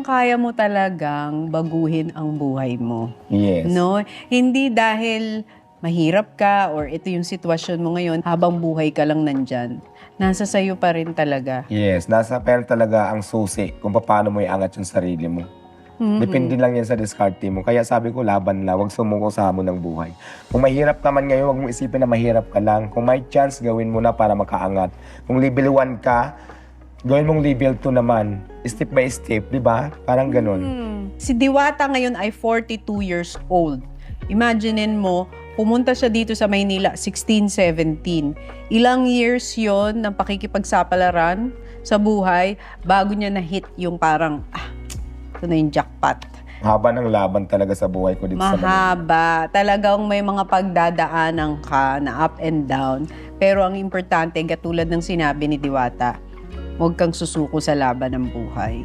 kayang-kaya mo talagang baguhin ang buhay mo. Yes. No? Hindi dahil mahirap ka or ito yung sitwasyon mo ngayon, habang buhay ka lang nandyan. Nasa sayo pa rin talaga. Yes, nasa pera talaga ang susi kung paano mo iangat yung sarili mo. Depende lang yan sa diskarte mo. Kaya sabi ko, laban lang, huwag sumuko sa hamon ng buhay. Kung mahirap naman ngayon, huwag mo isipin na mahirap ka lang. Kung may chance, gawin mo na para makaangat. Kung level 1 ka, gawin mong level 2 naman. Step by step, di ba? Parang ganun. Si Diwata ngayon ay 42 years old. Imaginein mo, pumunta siya dito sa Maynila, 16, 17. Ilang years yon ng pakikipagsapalaran sa buhay bago niya na-hit yung parang, ito na yung jackpot. Haba ng laban talaga sa buhay ko dito sa Manila. Mahaba. Talagang may mga pagdadaanan ka na up and down. Pero ang importante, katulad ng sinabi ni Diwata, huwag kang susuko sa laban ng buhay.